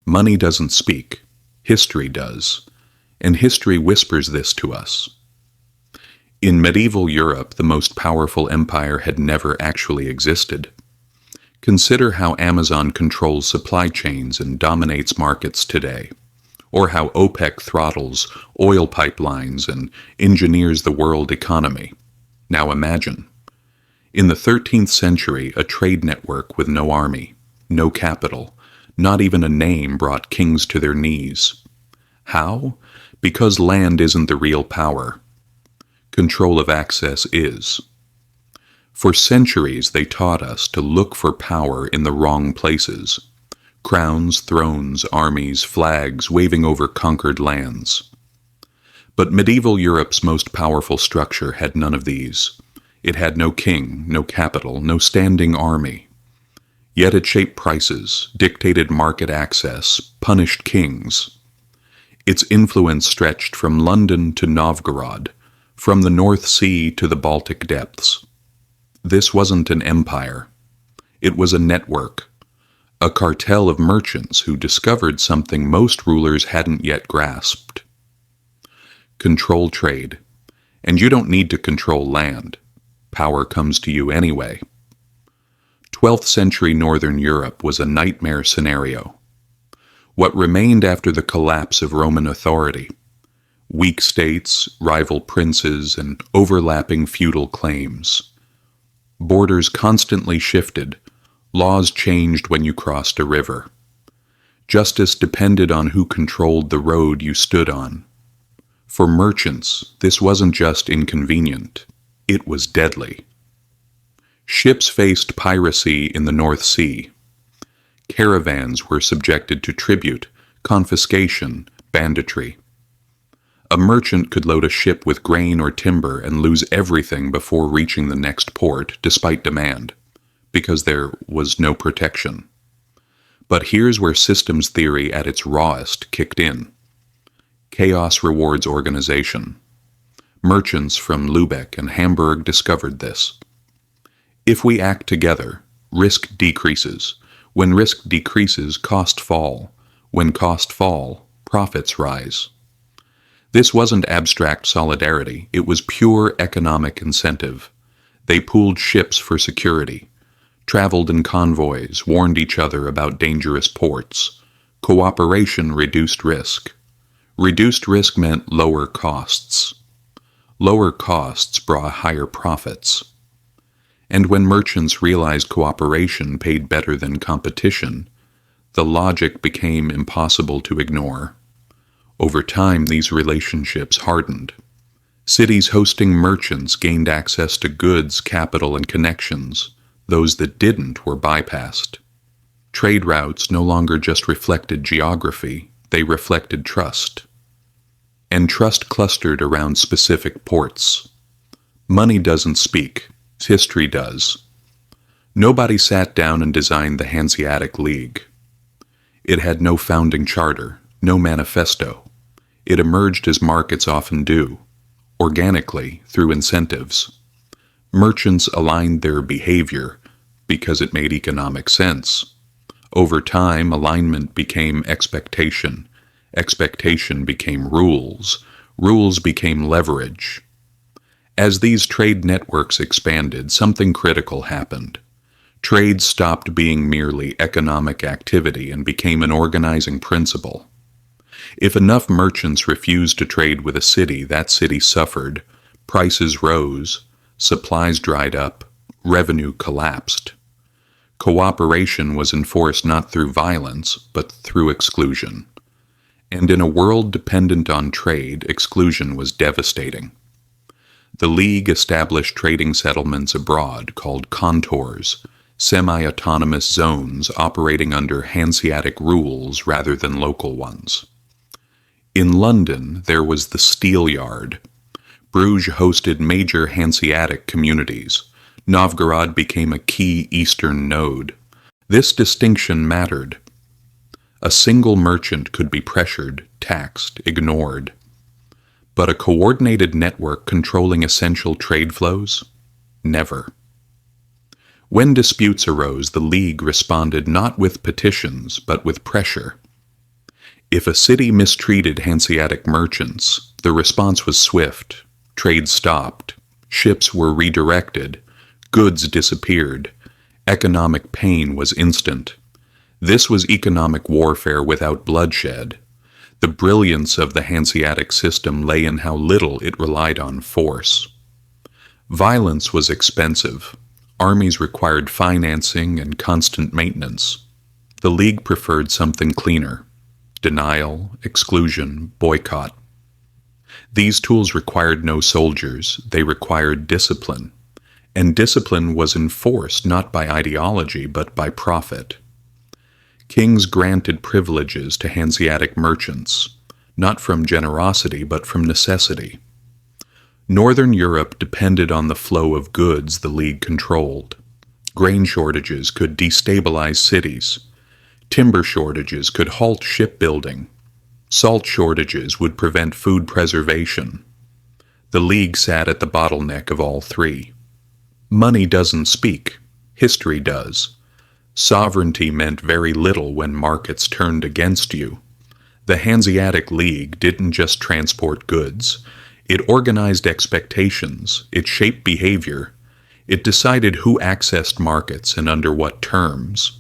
Money doesn't speak. History does. And history whispers this to us. In medieval Europe, the most powerful empire had never actually existed. Consider how Amazon controls supply chains and dominates markets today, or how OPEC throttles oil pipelines and engineers the world economy. Now imagine, in the 13th century, a trade network with no army, no capital, not even a name brought kings to their knees. How? Because land isn't the real power. Control of access is. For centuries, they taught us to look for power in the wrong places. Crowns, thrones, armies, flags waving over conquered lands. But medieval Europe's most powerful structure had none of these. It had no king, no capital, no standing army. Yet it shaped prices, dictated market access, punished kings. Its influence stretched from London to Novgorod, from the North Sea to the Baltic depths. This wasn't an empire. It was a network, a cartel of merchants who discovered something most rulers hadn't yet grasped. Control trade. And you don't need to control land. Power comes to you anyway. 12th century Northern Europe was a nightmare scenario. What remained after the collapse of Roman authority? Weak states, rival princes, and overlapping feudal claims. Borders constantly shifted. Laws changed when you crossed a river. Justice depended on who controlled the road you stood on. For merchants, this wasn't just inconvenient. It was deadly. Ships faced piracy in the North Sea. Caravans were subjected to tribute, confiscation, banditry. A merchant could load a ship with grain or timber and lose everything before reaching the next port, despite demand, because there was no protection. But here's where systems theory at its rawest kicked in. Chaos rewards organization. Merchants from Lübeck and Hamburg discovered this. If we act together, risk decreases. When risk decreases, cost fall. When cost fall, profits rise. This wasn't abstract solidarity, it was pure economic incentive. They pooled ships for security, traveled in convoys, warned each other about dangerous ports. Cooperation reduced risk. Reduced risk meant lower costs. Lower costs brought higher profits. And when merchants realized cooperation paid better than competition, the logic became impossible to ignore. Over time, these relationships hardened. Cities hosting merchants gained access to goods, capital, and connections. Those that didn't were bypassed. Trade routes no longer just reflected geography, they reflected trust. And trust clustered around specific ports. Money doesn't speak, history does. Nobody sat down and designed the Hanseatic League. It had no founding charter, no manifesto. It emerged as markets often do, organically through incentives. Merchants aligned their behavior because it made economic sense. Over time, alignment became expectation. Expectation became rules. Rules became leverage. As these trade networks expanded, something critical happened. Trade stopped being merely economic activity and became an organizing principle. If enough merchants refused to trade with a city, that city suffered. Prices rose, supplies dried up, revenue collapsed. Cooperation was enforced not through violence, but through exclusion. And in a world dependent on trade, exclusion was devastating. The League established trading settlements abroad called contours, semi-autonomous zones operating under Hanseatic rules rather than local ones. In London, there was the Steel Yard. Bruges hosted major Hanseatic communities. Novgorod became a key eastern node. This distinction mattered. A single merchant could be pressured, taxed, ignored. But a coordinated network controlling essential trade flows? Never. When disputes arose, the League responded not with petitions, but with pressure. If a city mistreated Hanseatic merchants, the response was swift. Trade stopped, ships were redirected, goods disappeared, economic pain was instant. This was economic warfare without bloodshed. The brilliance of the Hanseatic system lay in how little it relied on force. Violence was expensive. Armies required financing and constant maintenance. The League preferred something cleaner: denial, exclusion, boycott. These tools required no soldiers, they required discipline. And discipline was enforced not by ideology but by profit. Kings granted privileges to Hanseatic merchants, not from generosity but from necessity. Northern Europe depended on the flow of goods the League controlled. Grain shortages could destabilize cities. Timber shortages could halt shipbuilding. Salt shortages would prevent food preservation. The League sat at the bottleneck of all three. Money doesn't speak. History does. Sovereignty meant very little when markets turned against you. The Hanseatic League didn't just transport goods. It organized expectations. It shaped behavior. It decided who accessed markets and under what terms.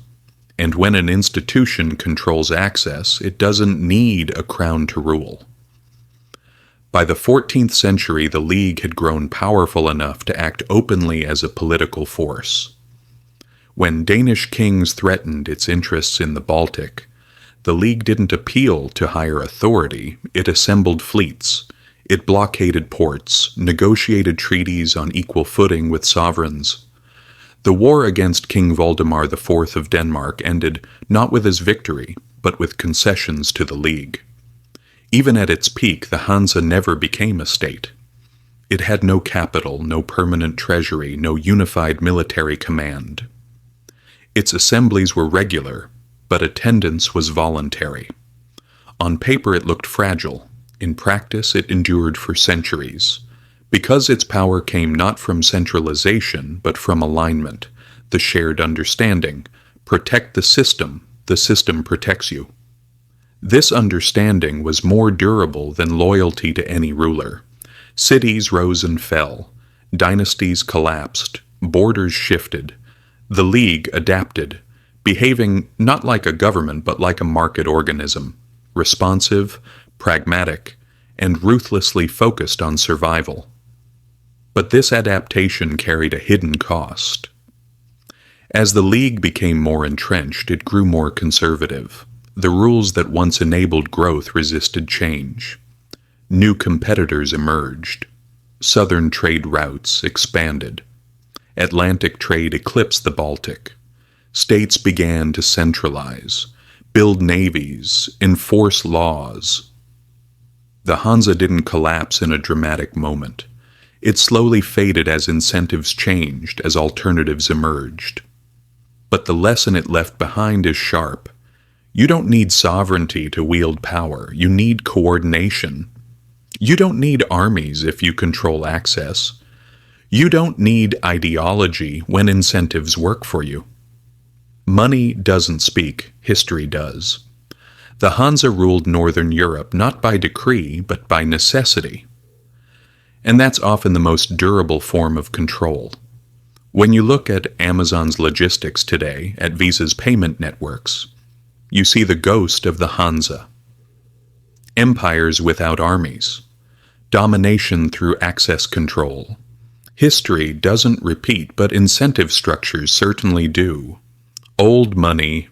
And when an institution controls access, it doesn't need a crown to rule. By the 14th century, the League had grown powerful enough to act openly as a political force. When Danish kings threatened its interests in the Baltic, the League didn't appeal to higher authority, it assembled fleets. It blockaded ports, negotiated treaties on equal footing with sovereigns. The war against King Valdemar IV of Denmark ended not with his victory, but with concessions to the League. Even at its peak, the Hansa never became a state. It had no capital, no permanent treasury, no unified military command. Its assemblies were regular, but attendance was voluntary. On paper it looked fragile. In practice it endured for centuries. Because its power came not from centralization, but from alignment, the shared understanding: protect the system protects you. This understanding was more durable than loyalty to any ruler. Cities rose and fell, dynasties collapsed, borders shifted. The League adapted, behaving not like a government but like a market organism, responsive, pragmatic, and ruthlessly focused on survival. But this adaptation carried a hidden cost. As the League became more entrenched, it grew more conservative. The rules that once enabled growth resisted change. New competitors emerged. Southern trade routes expanded. Atlantic trade eclipsed the Baltic. States began to centralize, build navies, enforce laws. The Hansa didn't collapse in a dramatic moment. It slowly faded as incentives changed, as alternatives emerged. But the lesson it left behind is sharp. You don't need sovereignty to wield power. You need coordination. You don't need armies if you control access. You don't need ideology when incentives work for you. Money doesn't speak, history does. The Hansa ruled Northern Europe not by decree, but by necessity. And that's often the most durable form of control. When you look at Amazon's logistics today, at Visa's payment networks, you see the ghost of the Hansa. Empires without armies. Domination through access control. History doesn't repeat, but incentive structures certainly do. Old money,